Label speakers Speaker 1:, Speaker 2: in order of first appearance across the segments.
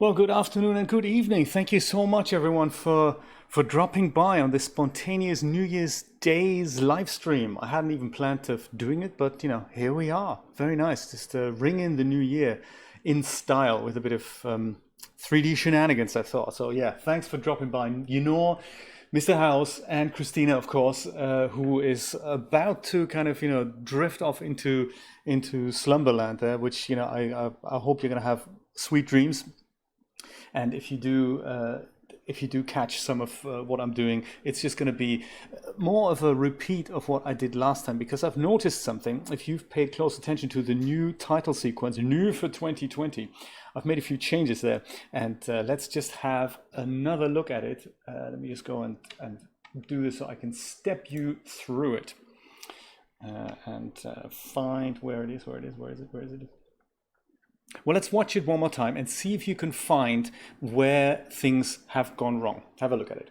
Speaker 1: Well, good afternoon and good evening. Thank you so much, everyone, for dropping by on this spontaneous New Year's Day's live stream. I hadn't even planned of doing it, but here we are. Very nice. Just ring in the new year in style with a bit of 3D shenanigans, I thought. So yeah, thanks for dropping by. Mr. House and Christina, of course, who is about to kind of drift off into slumberland there, which I hope you're gonna have sweet dreams. And if you do catch some of what I'm doing, it's just going to be more of a repeat of what I did last time, because I've noticed something. If you've paid close attention to the new title sequence, new for 2020, I've made a few changes there, and let's just have another look at it. Let me just go and do this so I can step you through it and find where it is. Where is it? Well, let's watch it one more time and see if you can find where things have gone wrong. Have a look at it.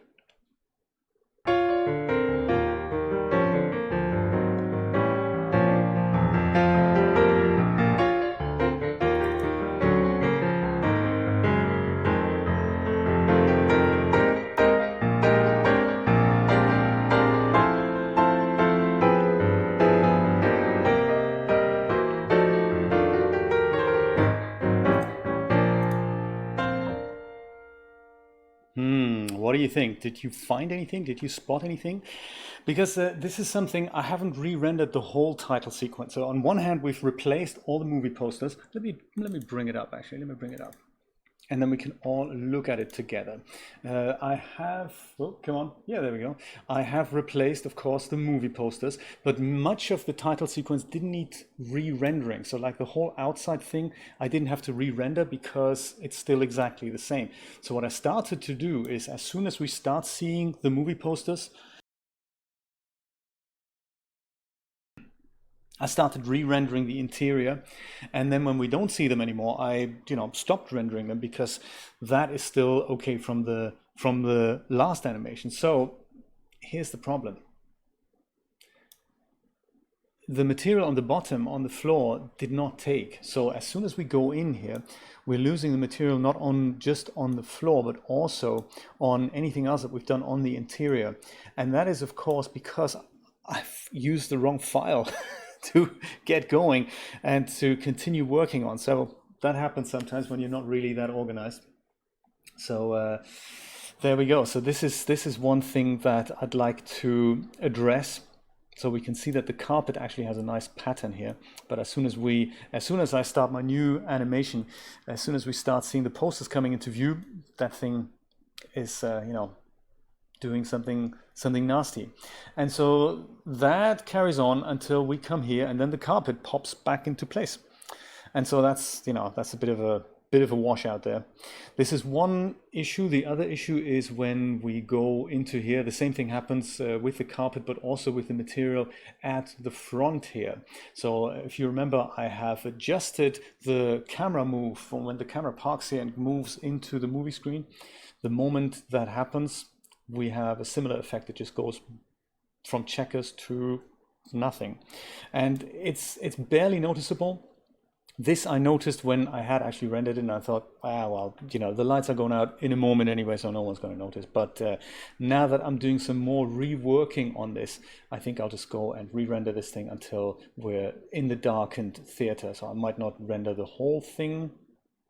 Speaker 1: What do you think? Did you find anything? Did you spot anything? Because this is something I haven't re-rendered the whole title sequence. So on one hand, we've replaced all the movie posters. Let me bring it up. Actually, let me bring it up, and then we can all look at it together. I have, oh, come on, yeah, there we go. I have replaced, of course, the movie posters, but much of the title sequence didn't need re-rendering. So like the whole outside thing, I didn't have to re-render because it's still exactly the same. So what I started to do is, as soon as we start seeing the movie posters, I started re-rendering the interior, and then when we don't see them anymore, I stopped rendering them, because that is still okay from the last animation. So here's the problem. The material on the bottom, on the floor, did not take. So as soon as we go in here, we're losing the material not just on the floor, but also on anything else that we've done on the interior. And that is, of course, because I've used the wrong file to get going and to continue working on. So that happens sometimes when you're not really that organized. So there we go. So this is one thing that I'd like to address. So we can see that the carpet actually has a nice pattern here. But as soon as I start my new animation, as soon as we start seeing the posters coming into view, that thing is doing something nasty. And so that carries on until we come here, and then the carpet pops back into place. And so that's a bit of a washout there. This is one issue. The other issue is when we go into here, the same thing happens with the carpet, but also with the material at the front here. So if you remember, I have adjusted the camera move from when the camera parks here and moves into the movie screen. The moment that happens, we have a similar effect. It just goes from checkers to nothing, and it's barely noticeable. This I noticed when I had actually rendered it, and I thought, well, the lights are going out in a moment anyway, so no one's going to notice. But now that I'm doing some more reworking on this, I think I'll just go and re-render this thing until we're in the darkened theater. So I might not render the whole thing.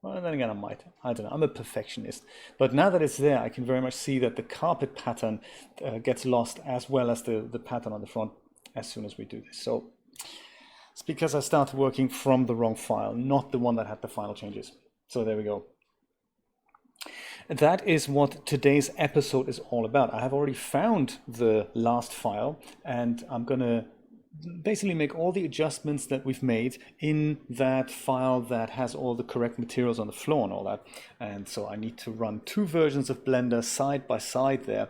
Speaker 1: Well, then again, I might. I don't know. I'm a perfectionist. But now that it's there, I can very much see that the carpet pattern gets lost, as well as the pattern on the front, as soon as we do this. So it's because I started working from the wrong file, not the one that had the final changes. So there we go. That is what today's episode is all about. I have already found the last file, and I'm going to basically make all the adjustments that we've made in that file that has all the correct materials on the floor and all that. And so I need to run two versions of Blender side by side there,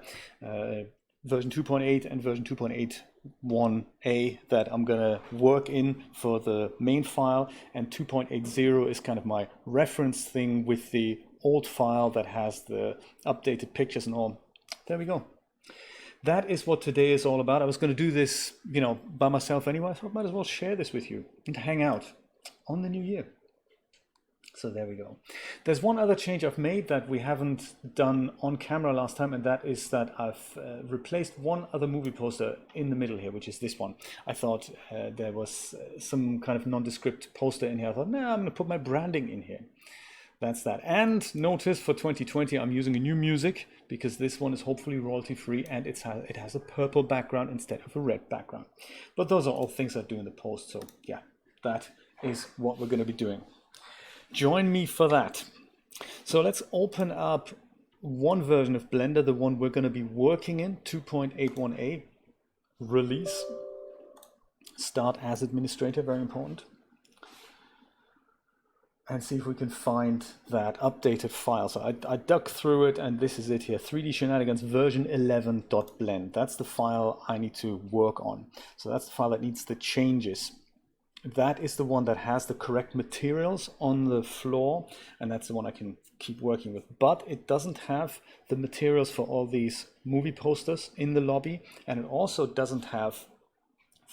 Speaker 1: version 2.8 and version 2.81a that I'm gonna work in for the main file, and 2.80 is kind of my reference thing with the old file that has the updated pictures and all. There we go. That is what today is all about. I was going to do this, by myself anyway, so I might as well share this with you and hang out on the new year. So there we go. There's one other change I've made that we haven't done on camera last time, and that is that I've replaced one other movie poster in the middle here, which is this one. I thought there was some kind of nondescript poster in here. I thought, no, I'm going to put my branding in here. That's that. And notice for 2020, I'm using a new music because this one is hopefully royalty free, and it has a purple background instead of a red background. But those are all things I do in the post. So yeah, that is what we're going to be doing. Join me for that. So let's open up one version of Blender, the one we're going to be working in, 2.81a, release. Start as administrator, very important. And see if we can find that updated file. So I dug through it, and this is it here, 3D Shenanigans version 11.blend. That's the file I need to work on. So that's the file that needs the changes. That is the one that has the correct materials on the floor, and that's the one I can keep working with. But it doesn't have the materials for all these movie posters in the lobby, and it also doesn't have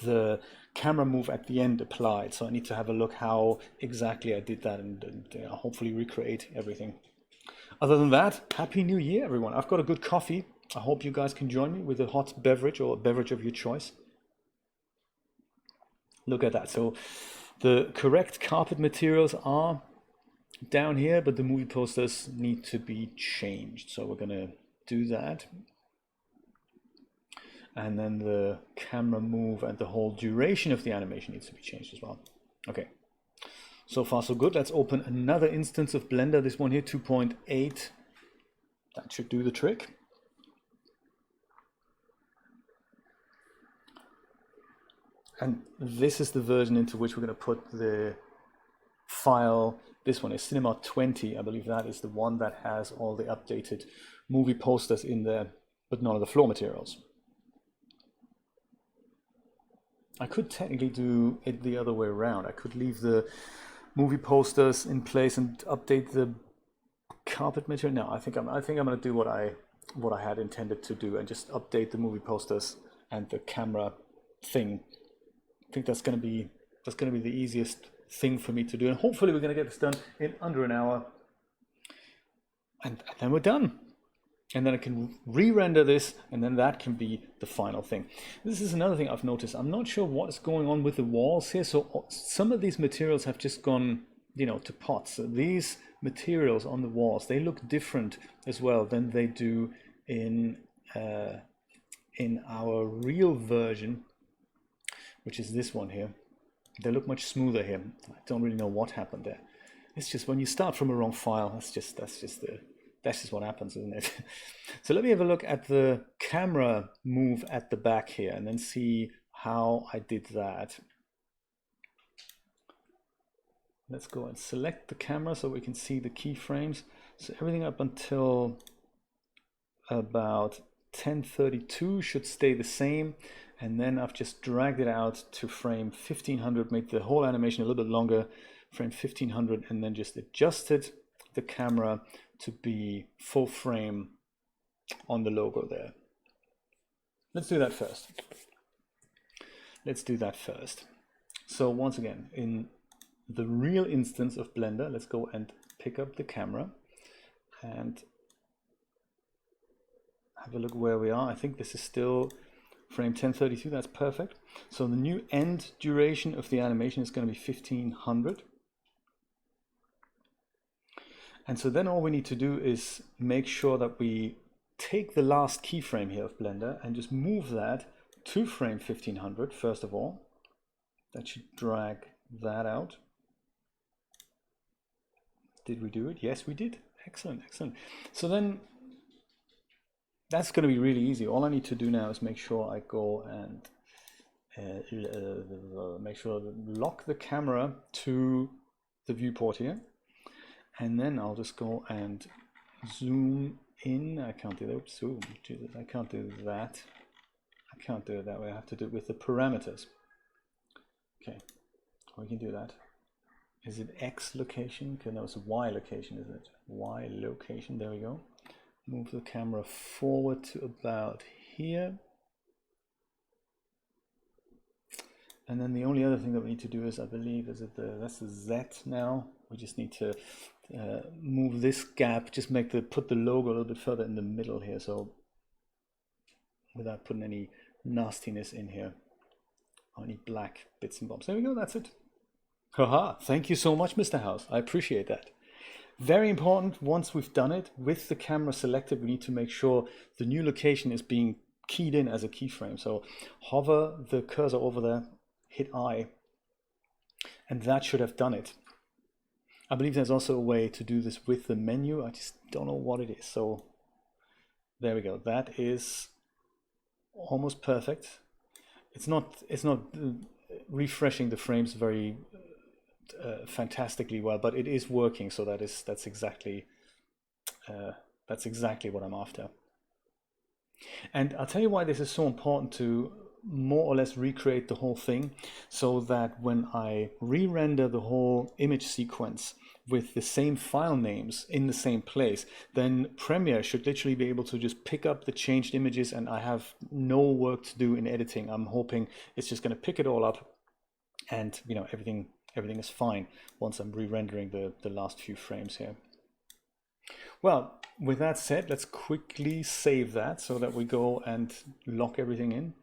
Speaker 1: the camera move at the end applied. So I need to have a look how exactly I did that, and hopefully recreate everything. Other than that, Happy New Year, everyone. I've got a good coffee. I hope you guys can join me with a hot beverage or a beverage of your choice. Look at that. So the correct carpet materials are down here, but the movie posters need to be changed. So we're going to do that. And then the camera move and the whole duration of the animation needs to be changed as well. Okay. So far, so good. Let's open another instance of Blender. This one here, 2.8. That should do the trick. And this is the version into which we're going to put the file. This one is Cinema 20. I believe that is the one that has all the updated movie posters in there, but none of the floor materials. I could technically do it the other way around. I could leave the movie posters in place and update the carpet material. No, I think I'm going to do what I had intended to do and just update the movie posters and the camera thing. I think that's going to be the easiest thing for me to do, and hopefully we're going to get this done in under an hour, and then we're done. And then I can re-render this, and then that can be the final thing. This is another thing I've noticed. I'm not sure what's going on with the walls here. So some of these materials have just gone, to pots. So these materials on the walls, they look different as well than they do in our real version, which is this one here. They look much smoother here. I don't really know what happened there. It's just when you start from a wrong file, that's just what happens, isn't it? So let me have a look at the camera move at the back here and then see how I did that. Let's go and select the camera so we can see the keyframes. So everything up until about 1032 should stay the same. And then I've just dragged it out to frame 1500, made the whole animation a little bit longer, frame 1500, and then just adjusted the camera to be full frame on the logo there. Let's do that first. So once again, in the real instance of Blender, let's go and pick up the camera and have a look where we are. I think this is still frame 1032, that's perfect. So the new end duration of the animation is going to be 1500. And so then all we need to do is make sure that we take the last keyframe here of Blender and just move that to frame 1500 first of all. That should drag that out. Did we do it? Yes, we did. Excellent, excellent. So then that's going to be really easy. All I need to do now is make sure I go and make sure I lock the camera to the viewport here. And then I'll just go and zoom in. I can't do that. Oops, zoom. Jesus, I can't do that. I can't do it that way. I have to do it with the parameters. Okay, we can do that. Is it X location? Okay, no, it's Y location, isn't it? Y location, there we go. Move the camera forward to about here. And then the only other thing that we need to do is, I believe, is it that's the Z now. We just need to move this gap, just put the logo a little bit further in the middle here, so without putting any nastiness in here, or any black bits and bobs. There we go, that's it. Haha, thank you so much, Mr. House. I appreciate that. Very important, once we've done it, with the camera selected, we need to make sure the new location is being keyed in as a keyframe. So hover the cursor over there, hit I, and that should have done it. I believe there's also a way to do this with the menu. I just don't know what it is. So there we go. That is almost perfect. It's not refreshing the frames very fantastically well, but it is working. So that's exactly what I'm after. And I'll tell you why this is so important, to more or less recreate the whole thing, so that when I re-render the whole image sequence with the same file names in the same place, then Premiere should literally be able to just pick up the changed images, and I have no work to do in editing. I'm hoping it's just going to pick it all up, and you know, everything is fine once I'm re-rendering the last few frames here. Well, with that said, let's quickly save that so that we go and lock everything in.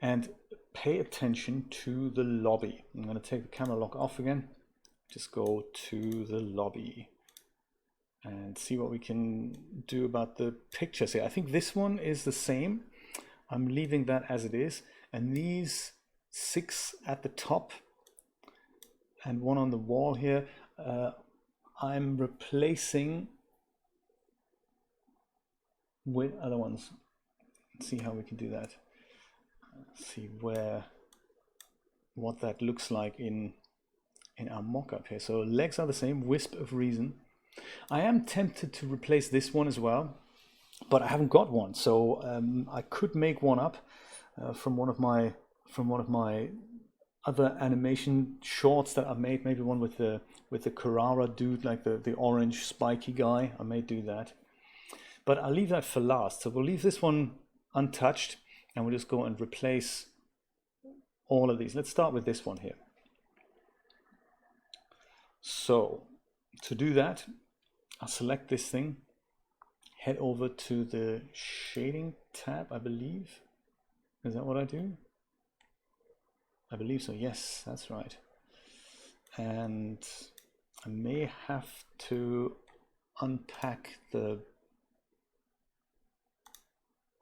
Speaker 1: And pay attention to the lobby. I'm going to take the camera lock off again. Just go to the lobby and see what we can do about the pictures here. I think this one is the same. I'm leaving that as it is. And these 6 at the top and 1 on the wall here, I'm replacing with other ones. Let's see how we can do that. See what that looks like in our mock-up here. So legs are the same, Wisp of Reason. I am tempted to replace this one as well, but I haven't got one. So I could make one up from one of my other animation shorts that I've made. Maybe one with the Carrara dude, like the orange spiky guy. I may do that, but I'll leave that for last. So we'll leave this one untouched, and we'll just go and replace all of these. Let's start with this one here. So to do that, I'll select this thing, head over to the shading tab, I believe. Is that what I do? I believe so, yes, that's right. And I may have to unpack the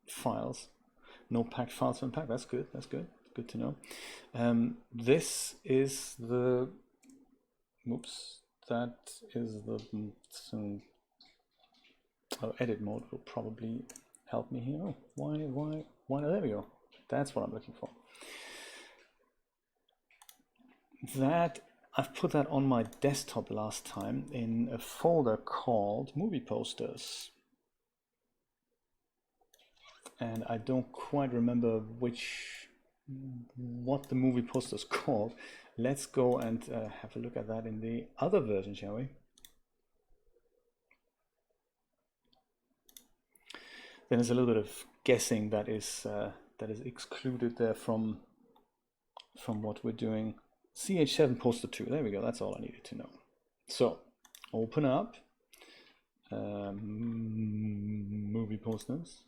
Speaker 1: files. No packed files to unpack. That's good. That's good. Good to know. This is the. Oops. That is the. Edit mode will probably help me here. Oh, why? There we go. That's what I'm looking for. That I've put that on my desktop last time in a folder called Movie Posters. And I don't quite remember what the movie poster is called. Let's go and have a look at that in the other version, shall we? Then there's a little bit of guessing that is excluded there from what we're doing. CH7 poster 2. There we go. That's all I needed to know. So open up movie posters.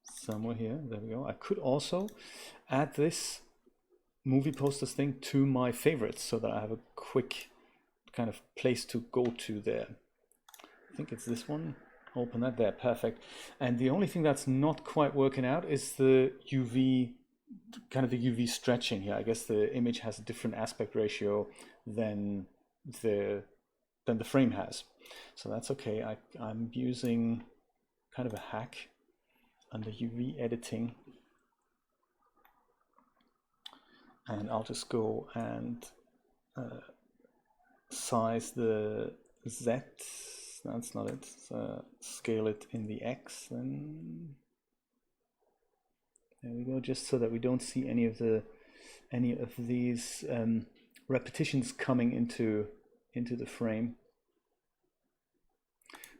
Speaker 1: Somewhere here, there we go. I could also add this movie posters thing to my favorites so that I have a quick kind of place to go to there. I think it's this one. Open that there, perfect. And the only thing that's not quite working out is the UV, kind of the UV stretching here. I guess the image has a different aspect ratio than the frame has. So that's okay. I'm using kind of a hack under UV editing, and I'll just go and size the Z. That's not it. Scale it in the X. Then there we go. Just so that we don't see any of these repetitions coming into the frame.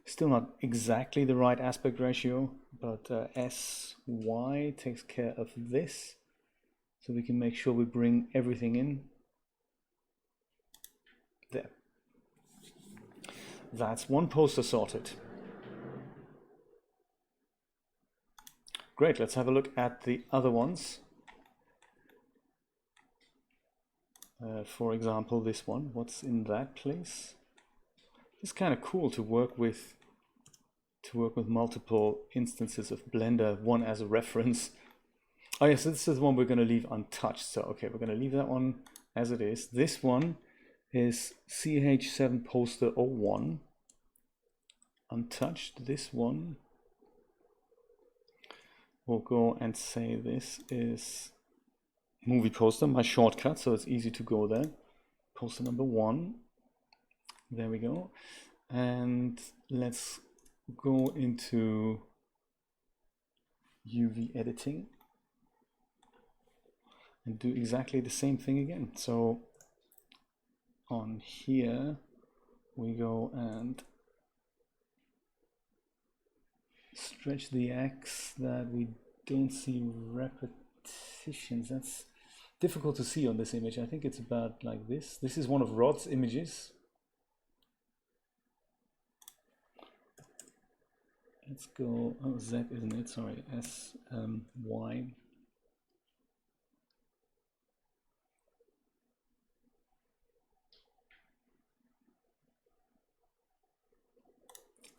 Speaker 1: Still not exactly the right aspect ratio, but SY takes care of this. so we can make sure we bring everything in. There. That's one poster sorted. Great, let's have a look at the other ones. For example, this one, what's in that place? It's kind of cool to work with multiple instances of Blender, one as a reference. Oh yes, this is the one we're going to leave untouched. So okay, we're going to leave that one as it is. This one is CH7 poster 01, untouched. This one, we'll go and say this is movie poster, my shortcut, so it's easy to go there. Poster number 1. There we go. And let's go into UV editing and do exactly the same thing again. So on here we go and stretch the X that we don't see repetitions. That's difficult to see on this image. I think it's about like this. This is one of Rod's images. Let's go, oh, Z isn't it? Sorry, S, Y.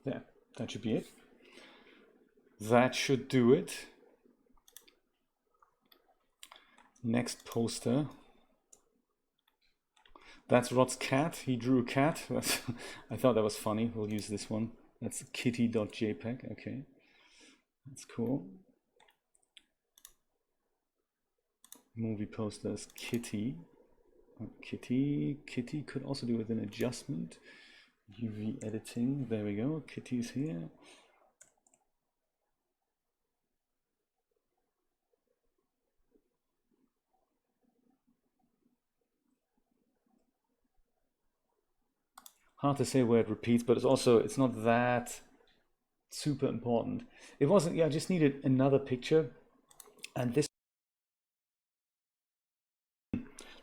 Speaker 1: There, that should be it. That should do it. Next poster. That's Rod's cat. He drew a cat. I thought that was funny. We'll use this one. That's kitty.jpg. Okay, that's cool. Movie posters, kitty. Kitty could also do with an adjustment. UV editing. There we go. Kitty's here. Hard to say where it repeats, but it's not that super important. It wasn't, yeah, I just needed another picture, and this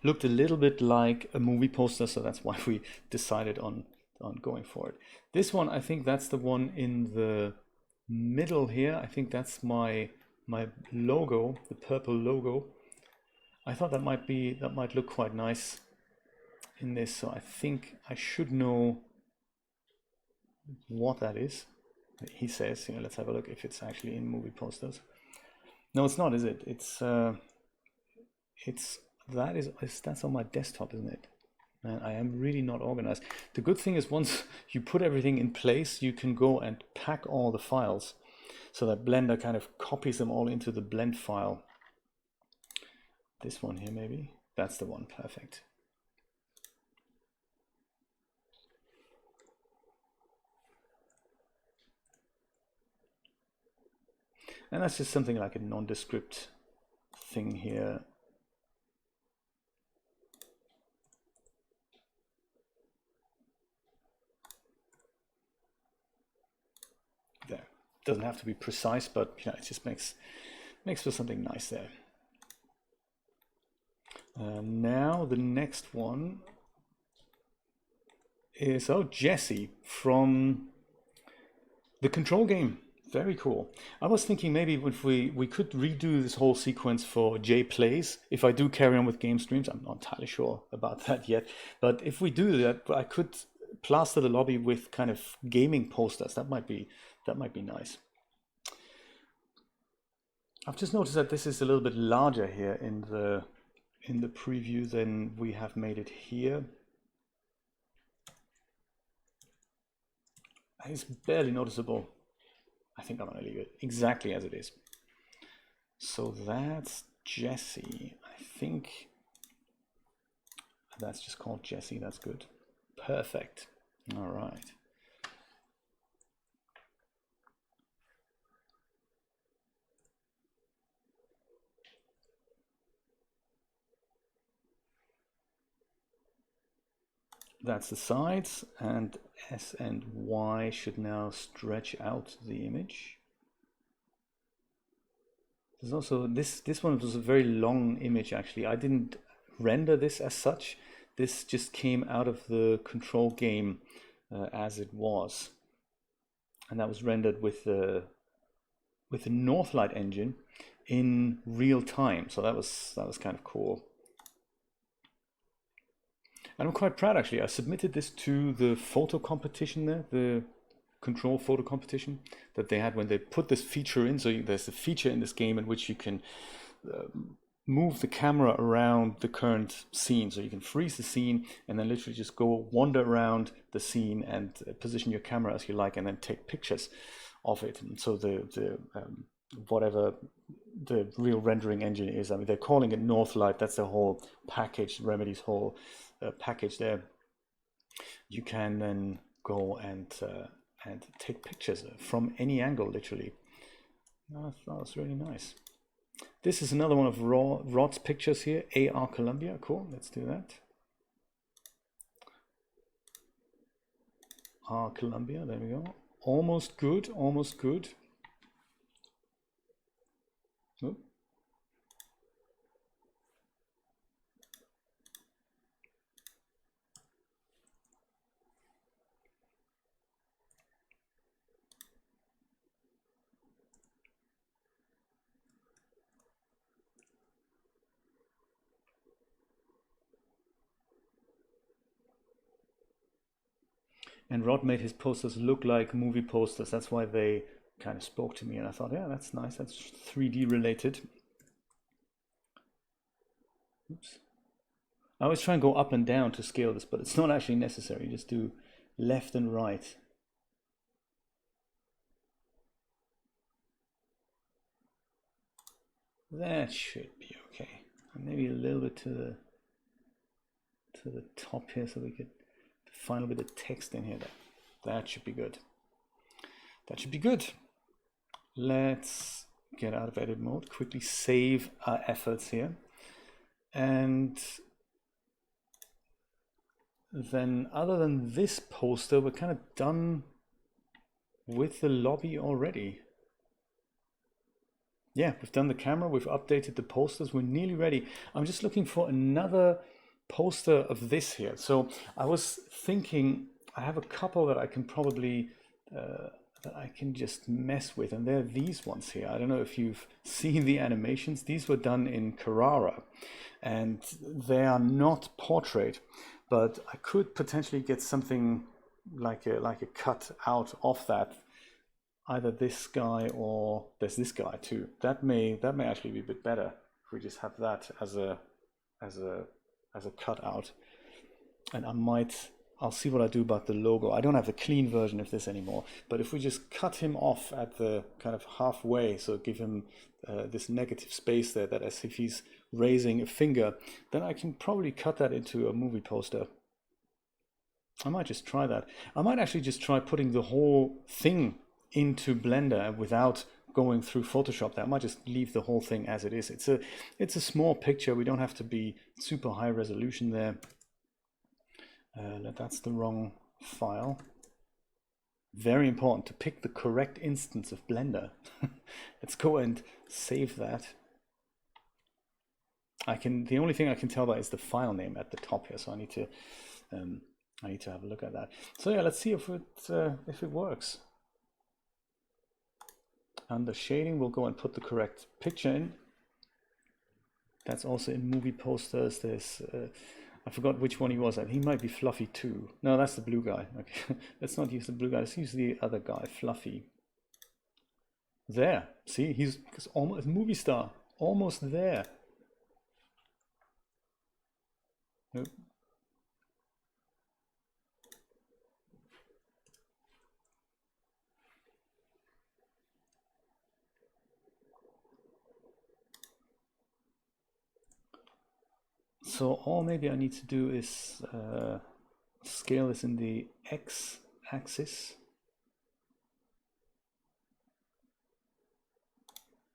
Speaker 1: looked a little bit like a movie poster, so that's why we decided on going for it. This one, I think that's the one in the middle here. I think that's my logo, the purple logo. I thought that might look quite nice in this, so I think I should know what that is. He says, you know, let's have a look if it's actually in movie posters. No, it's not, is it? It's that's on my desktop, isn't it? Man, I am really not organized. The good thing is once you put everything in place, you can go and pack all the files so that Blender kind of copies them all into the blend file. This one here, maybe. That's the one, perfect. And that's just something like a nondescript thing here. There. Doesn't have to be precise, but you know, it just makes for something nice there. Now the next one is, oh, Jesse from the Control game. Very cool. I was thinking maybe if we could redo this whole sequence for J Plays. If I do carry on with game streams, I'm not entirely sure about that yet. But if we do that, I could plaster the lobby with kind of gaming posters. That might be nice. I've just noticed that this is a little bit larger here in the preview than we have made it here. It's barely noticeable. I think I'm going to leave it exactly as it is. So that's Jesse. I think that's just called Jesse. That's good. Perfect. All right. That's the sides, and S and Y should now stretch out the image. There's also this one was a very long image actually. I didn't render this as such. This just came out of the control game as it was, and that was rendered with the Northlight engine in real time. So that was kind of cool. And I'm quite proud actually. I submitted this to the photo competition there, the control photo competition that they had when they put this feature in. So there's a feature in this game in which you can move the camera around the current scene. So you can freeze the scene and then literally just go wander around the scene and position your camera as you like, and then take pictures of it. And so the whatever the real rendering engine is, I mean, they're calling it Northlight. That's the whole package, Remedy's whole package there. You can then go and take pictures from any angle, literally. That was really nice. This is another one of Rod's pictures here. AR Columbia, cool. Let's do that. R Columbia, there we go. Almost good, almost good. Oop. And Rod made his posters look like movie posters. That's why they kind of spoke to me, and I thought, yeah, that's nice. That's 3D related. Oops. I always try and go up and down to scale this, but it's not actually necessary. You just do left and right. That should be okay. And maybe a little bit to the top here, so we could final bit of text in here. That should be good. That should be good. Let's get out of edit mode, quickly save our efforts here. And then other than this poster, we're kind of done with the lobby already. Yeah, we've done the camera, we've updated the posters, we're nearly ready. I'm just looking for another poster of this here. So I was thinking, I have a couple that I can probably that I can just mess with, and they're these ones here. I don't know if you've seen the animations. These were done in Carrara, and they are not portrait, but I could potentially get something like a cut out of that. Either this guy, or there's this guy too. That may actually be a bit better if we just have that as a cutout. And I'll see what I do about the logo. I don't have the clean version of this anymore, but if we just cut him off at the kind of halfway, so give him this negative space there, that as if he's raising a finger, then I can probably cut that into a movie poster. I might just try that. I might actually just try putting the whole thing into Blender without going through Photoshop. I might just leave the whole thing as it is. It's a small picture. We don't have to be super high resolution there. That's the wrong file. Very important to pick the correct instance of Blender. Let's go and save that. The only thing I can tell by is the file name at the top here, so I need to have a look at that. So yeah, let's see if it works. Under shading, we'll go and put the correct picture in. That's also in movie posters. There's I forgot which one he was at. He might be Fluffy too. No, that's the blue guy. Okay, let's not use the blue guy. Let's use the other guy, Fluffy. There, see, he's almost a movie star. Almost there. Nope. So all maybe I need to do is scale this in the x-axis,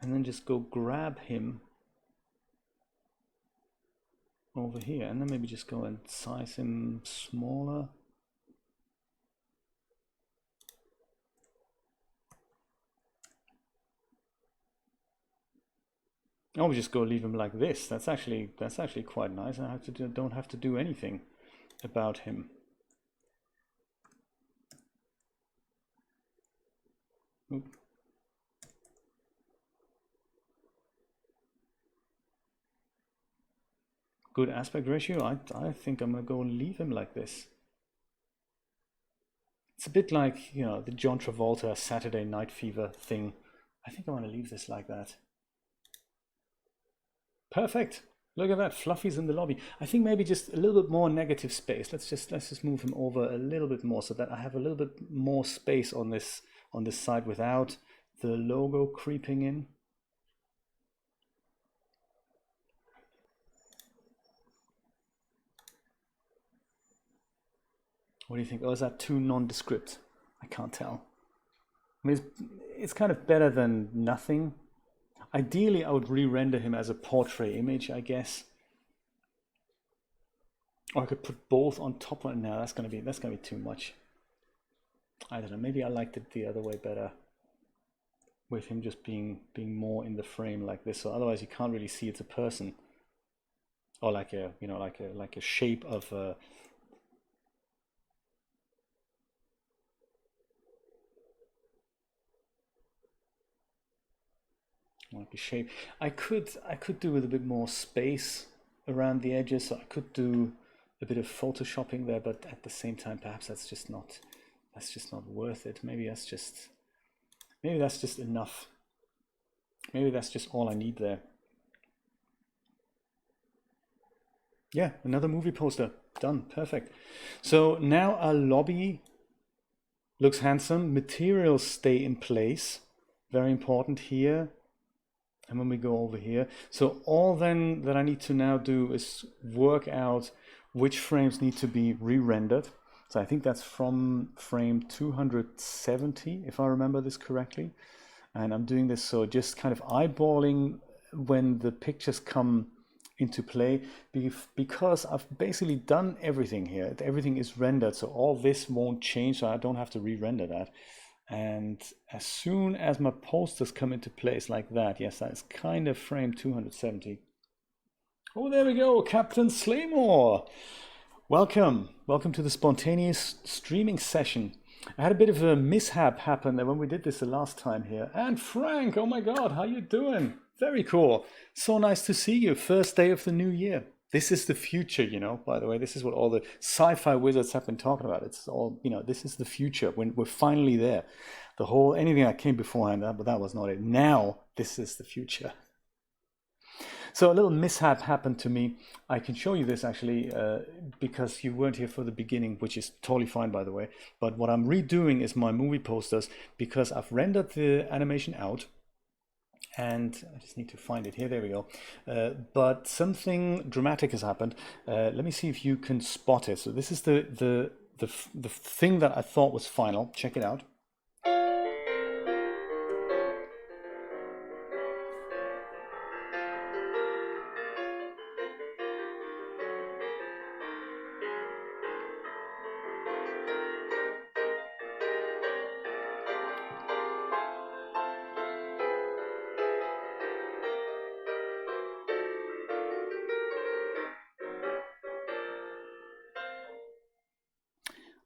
Speaker 1: and then just go grab him over here, and then maybe just go and size him smaller. Oh, we just go leave him like this. That's actually quite nice. I don't have to do anything about him. Oop. Good aspect ratio. I think I'm gonna go and leave him like this. It's a bit like, you know, the John Travolta Saturday Night Fever thing. I think I want to leave this like that. Perfect. Look at that. Fluffy's in the lobby. I think maybe just a little bit more negative space. Let's just move him over a little bit more so that I have a little bit more space on this side without the logo creeping in. What do you think? Oh, is that too nondescript? I can't tell. I mean, it's kind of better than nothing. Ideally, I would re-render him as a portrait image, I guess. Or I could put both on top right now. That's gonna be too much. I don't know. Maybe I liked it the other way better, with him just being more in the frame like this. So otherwise, you can't really see it's a person, or like a like a shape of a. Like a shape. I could do with a bit more space around the edges, so I could do a bit of photoshopping there, but at the same time, perhaps that's just not worth it. Maybe that's just enough. Maybe that's just all I need there. Yeah, another movie poster. Done. Perfect. So now our lobby looks handsome. Materials stay in place. Very important here. And when we go over here, so all then that I need to now do is work out which frames need to be re-rendered. So I think that's from frame 270, if I remember this correctly. And I'm doing this so just kind of eyeballing when the pictures come into play, because I've basically done everything here. Everything is rendered, so all this won't change, so I don't have to re-render that. And as soon as my posters come into place like that, yes, that is kind of frame 270. Oh, there we go, Captain Slaymore. Welcome to the spontaneous streaming session. I had a bit of a mishap happen when we did this the last time here. And Frank, oh my God, how you doing? Very cool. So nice to see you. First day of the new year. This is the future, you know, by the way. This is what all the sci-fi wizards have been talking about. It's all, you know, this is the future when we're finally there. The whole, anything that came beforehand, but that was not it. Now, this is the future. So a little mishap happened to me. I can show you this actually because you weren't here for the beginning, which is totally fine, by the way. But what I'm redoing is my movie posters because I've rendered the animation out. And I just need to find it here. There we go. But something dramatic has happened. Let me see if you can spot it. So this is the thing that I thought was final. Check it out.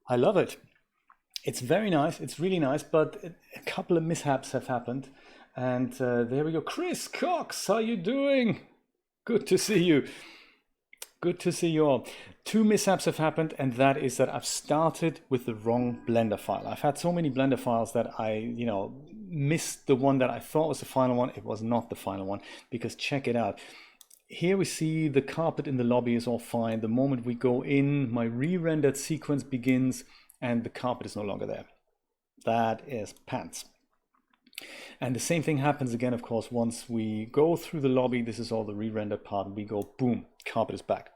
Speaker 1: I love it. It's very nice. It's really nice, but a couple of mishaps have happened. And there we go. Chris Cox, how you doing? Good to see you. Good to see you all. Two mishaps have happened, and that is that I've started with the wrong Blender file. I've had so many Blender files that I, you know, missed the one that I thought was the final one. It was not the final one, because check it out. Here we see the carpet in the lobby is all fine. The moment we go in, my re-rendered sequence begins and the carpet is no longer there. That is pants. And the same thing happens again, of course, once we go through the lobby. This is all the re-rendered part, and we go, boom, carpet is back.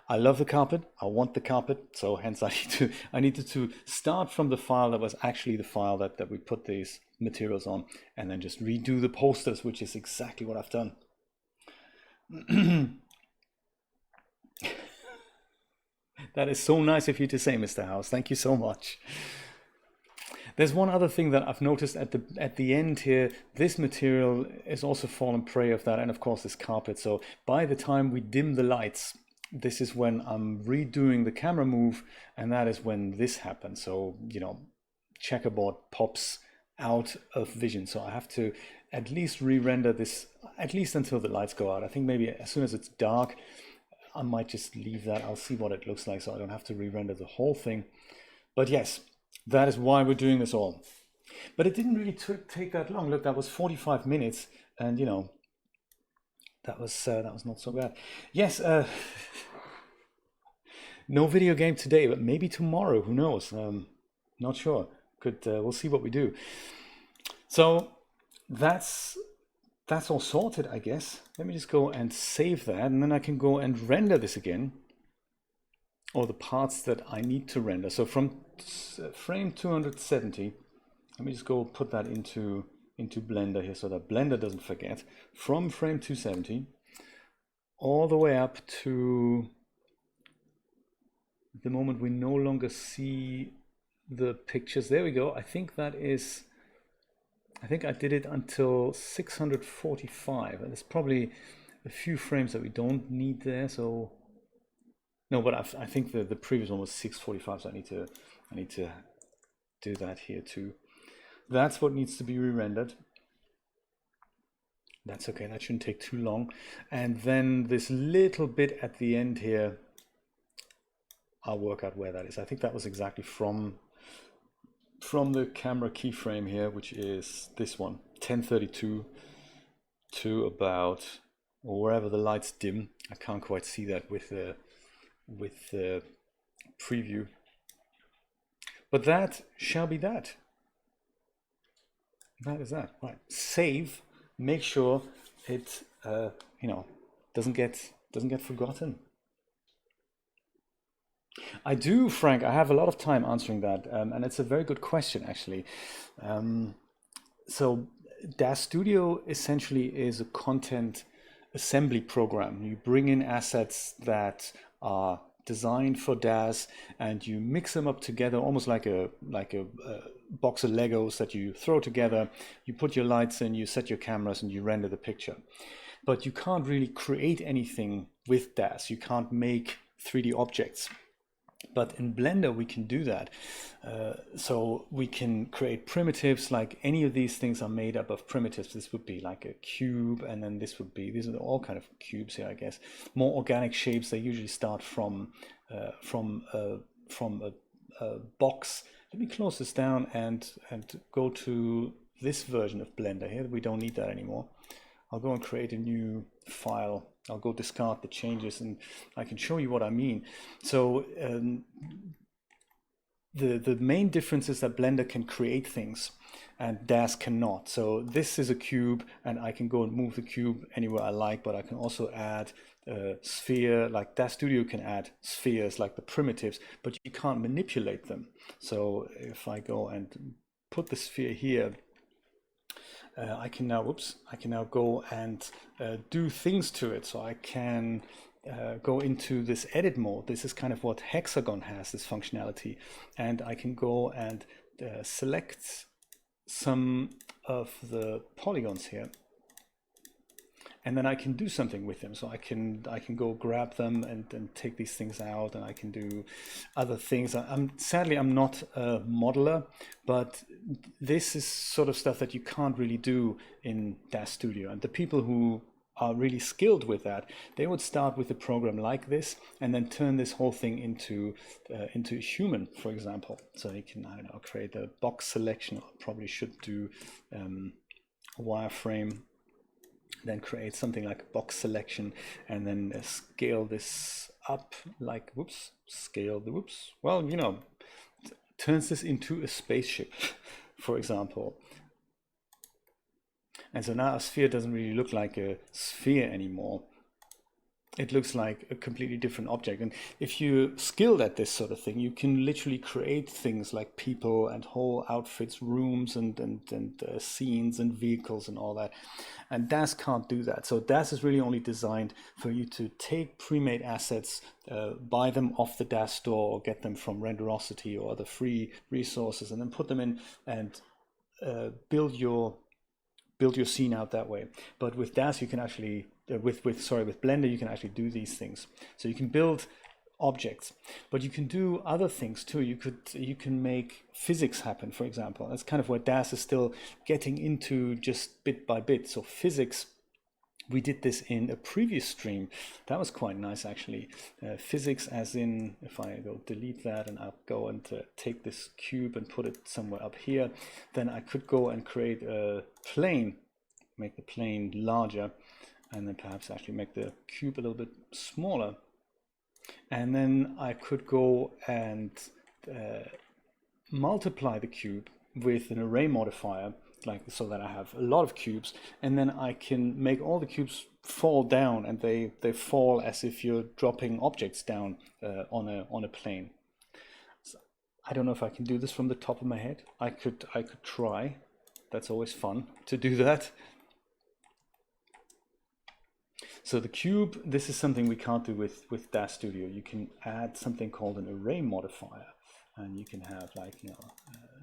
Speaker 1: I love the carpet. I want the carpet. So hence I needed to start from the file that was actually the file that we put these materials on, and then just redo the posters, which is exactly what I've done. That is so nice of you to say, Mr. House. Thank you so much. There's one other thing that I've noticed at the end here. This material is also fallen prey of that, and of course this carpet. So by the time we dim the lights, this is when I'm redoing the camera move, and that is when this happens. So, you know, checkerboard pops out of vision. So I have to at least re-render this, at least until the lights go out. I think maybe as soon as it's dark, I might just leave that. I'll see what it looks like so I don't have to re-render the whole thing. But yes, that is why we're doing this all. But it didn't really take that long. Look, that was 45 minutes, and you know, that was not so bad. Yes, no video game today, but maybe tomorrow. Who knows? Not sure. We'll see what we do. So that's all sorted, I guess. Let me just go and save that, and then I can go and render this again, or the parts that I need to render. So from frame 270, let me just go put that into Blender here so that Blender doesn't forget. From frame 270 all the way up to the moment we no longer see the pictures. There we go. I think I did it until 645. There's probably a few frames that we don't need there. So no, but I think the previous one was 645. So I need to do that here too. That's what needs to be re-rendered. That's okay. That shouldn't take too long. And then this little bit at the end here, I'll work out where that is. I think that was exactly from the camera keyframe here, which is this one, 1032 to about, or wherever the lights dim. I can't quite see that with the preview, but that shall be that. That is that. Right. Save. Make sure it you know, doesn't get forgotten. I do, Frank. I have a lot of time answering that, and it's a very good question, actually. So DAZ Studio essentially is a content assembly program. You bring in assets that are designed for DAZ, and you mix them up together, almost like a box of Legos that you throw together. You put your lights in, you set your cameras, and you render the picture. But you can't really create anything with DAZ. You can't make 3D objects. But in Blender, we can do that. So we can create primitives. Like any of these things are made up of primitives. This would be like a cube, and then these are all kind of cubes here, I guess. More organic shapes. They usually start from a box. Let me close this down and go to this version of Blender here. We don't need that anymore. I'll go and create a new file. I'll go discard the changes, and I can show you what I mean. So the main difference is that Blender can create things and DAZ cannot. So this is a cube, and I can go and move the cube anywhere I like, but I can also add a sphere. Like DAZ Studio can add spheres like the primitives, but you can't manipulate them. So if I go and put the sphere here, I can now go and do things to it. So I can go into this edit mode. This is kind of what Hexagon has, this functionality. And I can go and select some of the polygons here. And then I can do something with them. So I can go grab them and take these things out, and I can do other things. Sadly, I'm not a modeler, but this is sort of stuff that you can't really do in DAZ Studio. And the people who are really skilled with that, they would start with a program like this and then turn this whole thing into human, for example. So you can, I don't know, create a box selection. I probably should do a wireframe. Then create something like a box selection, and then scale this up like, well, you know, turns this into a spaceship, for example. And so now a sphere doesn't really look like a sphere anymore. it looks like a completely different object. And if you're skilled at this sort of thing, you can literally create things like people and whole outfits, rooms and scenes and vehicles and all that. And DAS can't do that. So DAS is really only designed for you to take pre-made assets, buy them off the DAS store or get them from Renderosity or other free resources, and then put them in and build your scene out that way. But with DAS you can actually with Blender you can actually do these things. So you can build objects, but you can do other things too. You can make physics happen, for example. That's kind of where DAS is still getting into, just bit by bit. So physics, we did this in a previous stream. That was quite nice actually. Physics as in, if I go delete that and I'll go and take this cube and put it somewhere up here, then I could go and create a plane, make the plane larger, and then perhaps actually make the cube a little bit smaller. And then I could go and multiply the cube with an array modifier, like so that I have a lot of cubes, and then I can make all the cubes fall down, and they fall as if you're dropping objects down on a plane. So I don't know if I can do this from the top of my head. I could try. That's always fun to do that. So the cube, this is something we can't do with DAS Studio. You can add something called an array modifier, and you can have, like,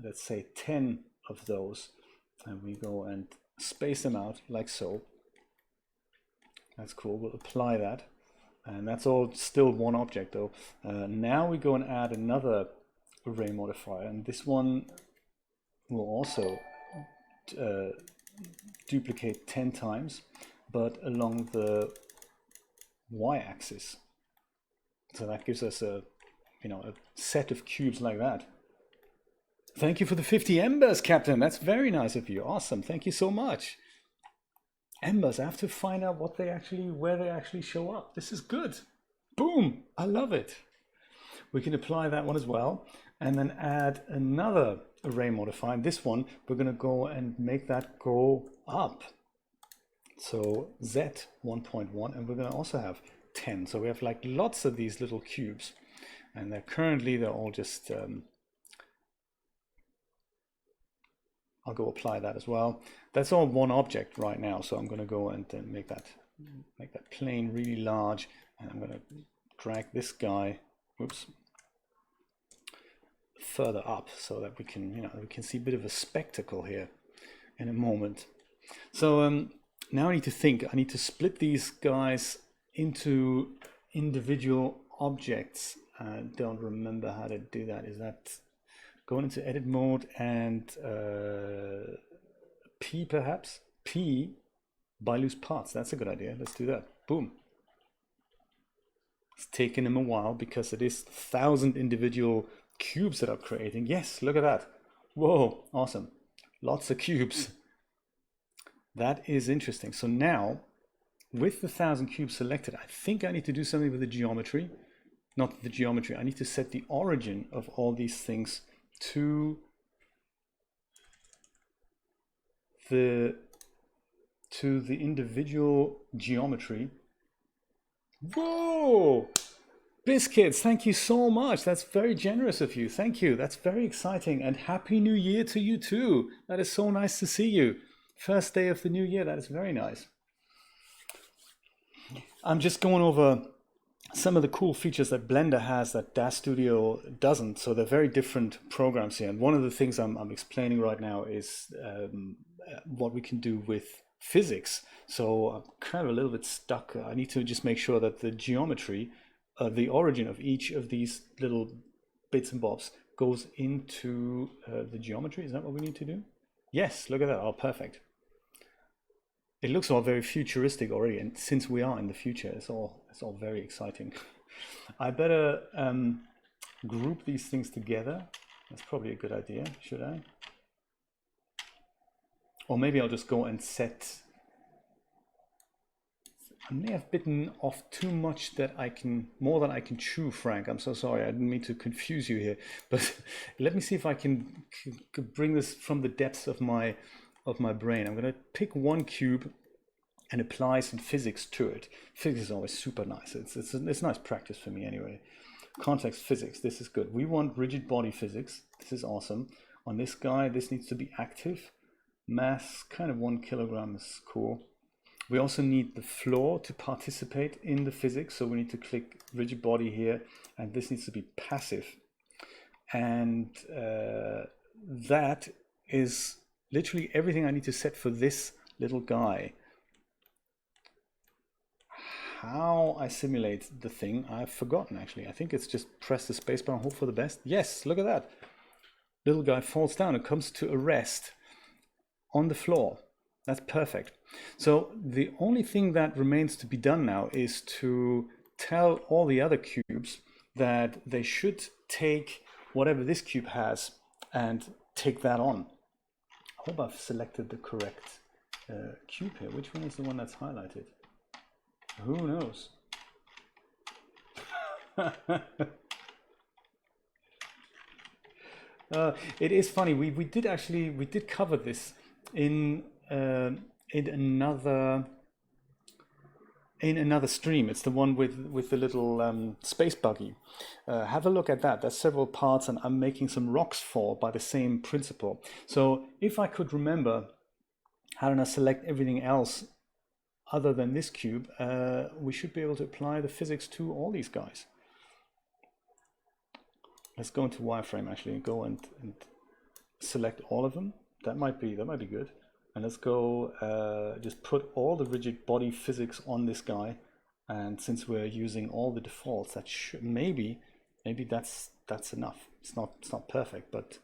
Speaker 1: let's say 10 of those, and we go and space them out like so. That's cool. We'll apply that, and that's all still one object though. Now we go and add another array modifier, and this one will also duplicate 10 times, but along the y-axis. So that gives us a set of cubes like that. Thank you for the 50 embers, Captain. That's very nice of you. Awesome. Thank you so much. Embers, I have to find out where they actually show up. This is good. Boom. I love it. We can apply that one as well, and then add another array modifier. And this one, we're going to go and make that go up. So Z 1.1, and we're going to also have 10. So we have like lots of these little cubes, and they're all just I'll go apply that as well. That's all one object right now, so I'm going to go and make that plane really large, and I'm going to drag this guy, oops, further up so that we can see a bit of a spectacle here in a moment. So now I need to think. I need to split these guys into individual objects. I don't remember how to do that. Is that going into edit mode and P perhaps? P by loose parts. That's a good idea. Let's do that. Boom. It's taken them a while because it is 1,000 individual cubes that I'm creating. Yes, look at that. Whoa, awesome. Lots of cubes. That is interesting. So now, with the 1,000 cubes selected, I think I need to do something with the geometry. Not the geometry. I need to set the origin of all these things to the individual geometry. Whoa! Biscuits, thank you so much. That's very generous of you. Thank you. That's very exciting. And Happy New Year to you too. That is so nice to see you. First day of the new year. That is very nice. I'm just going over some of the cool features that Blender has that DAS Studio doesn't. So they're very different programs here. And one of the things I'm explaining right now is what we can do with physics. So I'm kind of a little bit stuck. I need to just make sure that the geometry, the origin of each of these little bits and bobs goes into the geometry. Is that what we need to do? Yes, look at that. Oh, perfect. It looks all very futuristic already, and since we are in the future, it's all very exciting. I better group these things together. That's probably a good idea, should I? Or maybe I'll just go and set. I may have bitten off too much more than I can chew, Frank. I'm so sorry. I didn't mean to confuse you here, but let me see if I can bring this from the depths of my brain. I'm going to pick one cube and apply some physics to it. Physics is always super nice. It's nice practice for me anyway. Context physics, this is good. We want rigid body physics. This is awesome. On this guy, this needs to be active. Mass, kind of 1 kilogram is cool. We also need the floor to participate in the physics. So we need to click rigid body here, and this needs to be passive. And that is literally everything I need to set for this little guy. How I simulate the thing, I've forgotten actually. I think it's just press the spacebar and hope for the best. Yes, look at that. Little guy falls down and comes to a rest on the floor. That's perfect. So the only thing that remains to be done now is to tell all the other cubes that they should take whatever this cube has and take that on. I hope I've selected the correct cube here. Which one is the one that's highlighted? Who knows? It is funny. We did cover this in another stream. It's the one with the little space buggy. Have a look at that. There's several parts, and I'm making some rocks for by the same principle. So if I could remember how to select everything else other than this cube, we should be able to apply the physics to all these guys. Let's go into wireframe actually and go and select all of them. That might be good. And let's go just put all the rigid body physics on this guy. And since we're using all the defaults, that should maybe that's enough. It's not perfect, but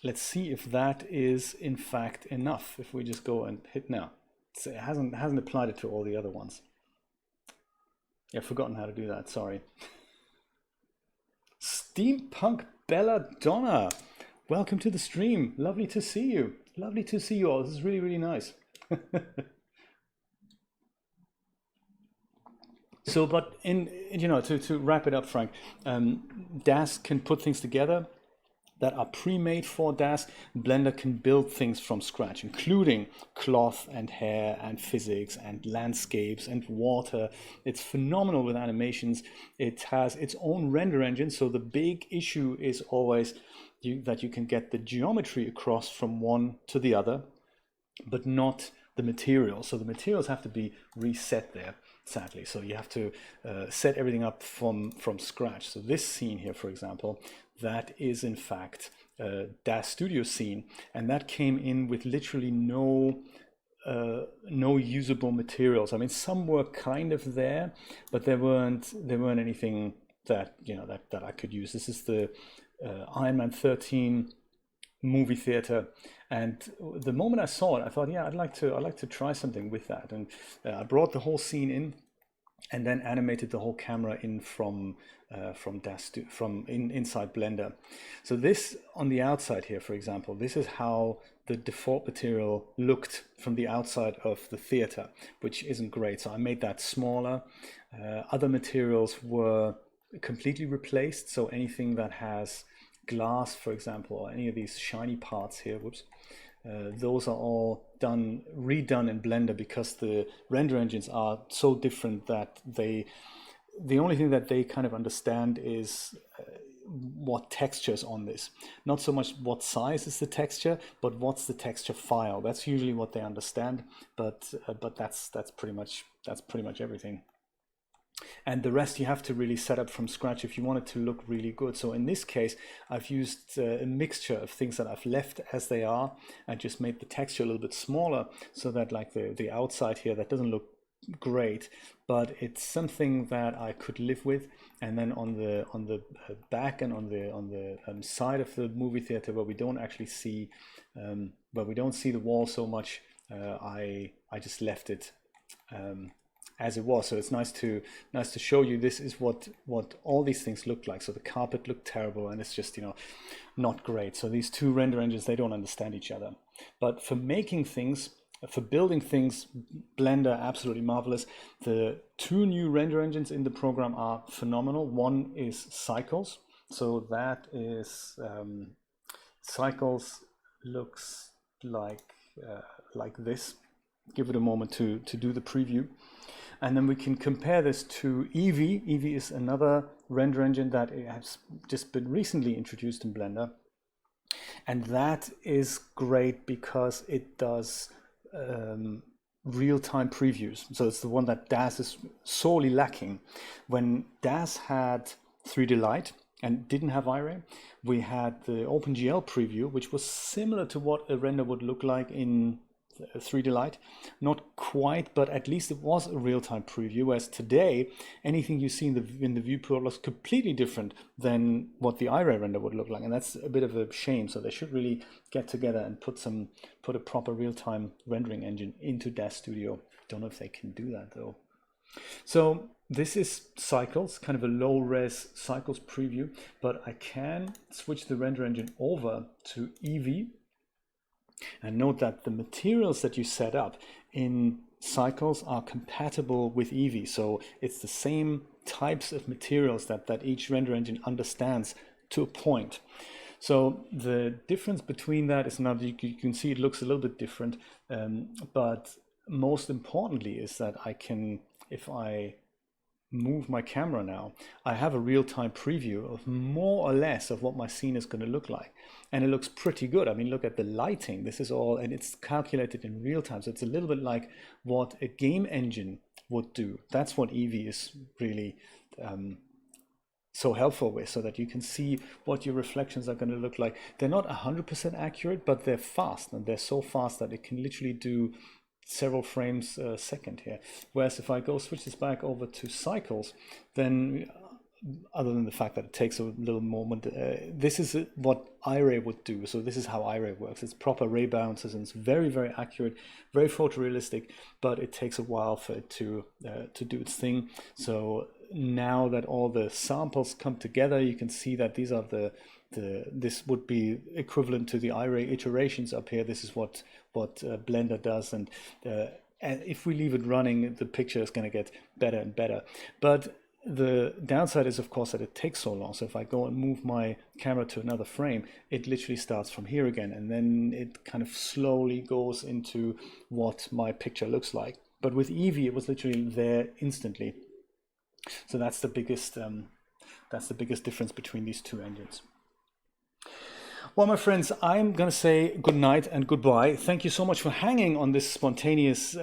Speaker 1: let's see if that is in fact enough. If we just go and hit now. It hasn't applied it to all the other ones. Yeah, I've forgotten how to do that, sorry. Steampunk Belladonna, welcome to the stream. Lovely to see you. Lovely to see you all. This is really, really nice. So, but to wrap it up, Frank, DAS can put things together that are pre-made for DAS. Blender can build things from scratch, including cloth and hair and physics and landscapes and water. It's phenomenal with animations. It has its own render engine. So the big issue is always that you can get the geometry across from one to the other, but not the materials. So the materials have to be reset there, sadly. So you have to set everything up from scratch. So this scene here, for example, that is in fact a DAS Studio scene, and that came in with literally no usable materials. I mean, some were kind of there, but there weren't anything that that I could use. This is the Iron Man 13 movie theater, and the moment I saw it, I thought, yeah, I'd like to try something with that, and I brought the whole scene in, and then animated the whole camera in from inside Blender. So this on the outside here, for example, this is how the default material looked from the outside of the theater, which isn't great. So I made that smaller. Other materials were completely replaced. So anything that has glass, for example, or any of these shiny parts here, whoops, those are all redone in Blender, because the render engines are so different that the only thing that they kind of understand is what textures on this. Not so much what size is the texture, but what's the texture file. That's usually what they understand. But that's pretty much everything. And the rest you have to really set up from scratch if you want it to look really good. So in this case, I've used a mixture of things that I've left as they are and just made the texture a little bit smaller, so that like the outside here, that doesn't look great, but it's something that I could live with. And then on the back and on the side of the movie theater, where we don't actually see the wall so much, I just left it as it was. So it's nice to show you this is what all these things look like. So the carpet looked terrible, and it's just not great. So these two render engines, they don't understand each other. But for making things, for building things, Blender, absolutely marvelous. The two new render engines in the program are phenomenal. One is Cycles. So that is Cycles looks like this. give it a moment to do the preview. And then we can compare this to Eevee. Eevee is another render engine that has just been recently introduced in Blender. And that is great because it does real-time previews. So it's the one that DAZ is sorely lacking. When DAZ had 3D Light and didn't have Iray, we had the OpenGL preview, which was similar to what a render would look like in 3D Light. Not quite, but at least it was a real-time preview, whereas today anything you see in the viewport looks completely different than what the Iray render would look like, and that's a bit of a shame. So they should really get together and put a proper real-time rendering engine into DAZ Studio. Don't know if they can do that though. So this is Cycles, kind of a low-res Cycles preview, but I can switch the render engine over to Eevee. And note that the materials that you set up in Cycles are compatible with Eevee. So it's the same types of materials that each render engine understands to a point. So the difference between that is now, you can see it looks a little bit different. But most importantly is that I can, if I move my camera now, I have a real-time preview of more or less of what my scene is going to look like, and it looks pretty good. I mean, look at the lighting. This is all, and it's calculated in real time, so it's a little bit like what a game engine would do. That's what Eevee is really so helpful with, so that you can see what your reflections are going to look like. They're not 100% accurate, but they're fast, and they're so fast that it can literally do several frames a second here. Whereas if I switch this back over to Cycles, then other than the fact that it takes a little moment, this is what Iray would do. So this is how Iray works. It's proper ray bounces, and it's very, very accurate, very photorealistic, but it takes a while for it to do its thing. So now that all the samples come together, you can see that these are this would be equivalent to the Iray iterations up here. This is what Blender does, and if we leave it running, the picture is going to get better and better. But the downside is, of course, that it takes so long. So if I go and move my camera to another frame, it literally starts from here again, and then it kind of slowly goes into what my picture looks like. But with Eevee, it was literally there instantly. So that's the biggest difference between these two engines. Well, my friends, I'm going to say good night and goodbye. Thank you so much for hanging on this spontaneous,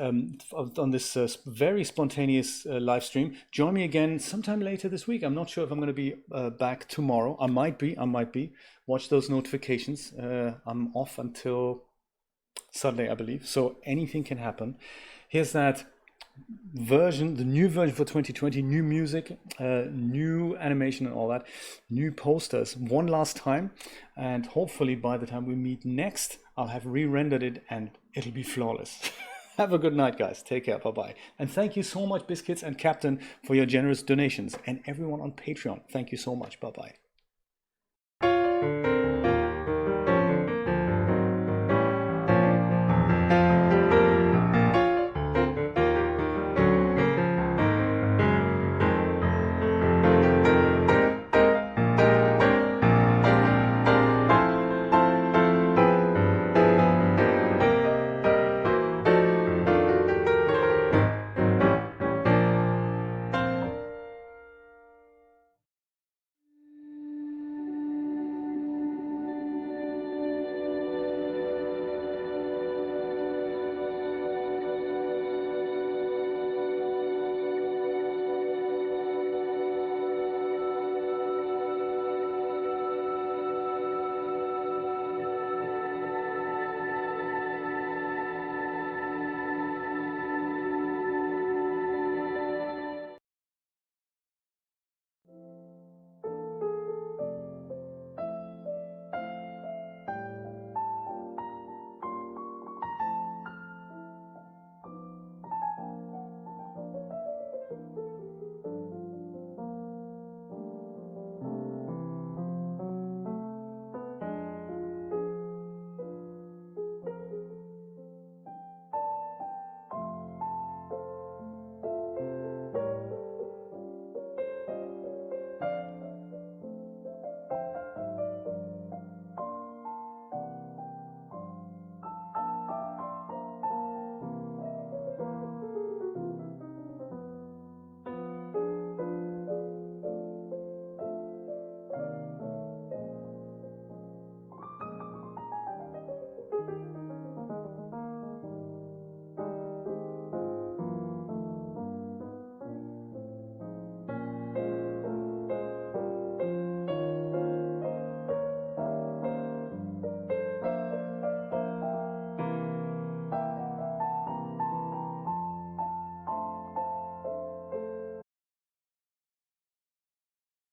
Speaker 1: very spontaneous live stream. Join me again sometime later this week. I'm not sure if I'm going to be back tomorrow. I might be. Watch those notifications. I'm off until Sunday, I believe. So anything can happen. Here's that version, the new version for 2020, new music, new animation and all that, new posters one last time, and hopefully by the time we meet next, I'll have re-rendered it and it'll be flawless. Have a good night, guys. Take care. Bye-bye. And thank you so much, Biscuits and Captain, for your generous donations, and everyone on Patreon. Thank you so much. Bye-bye.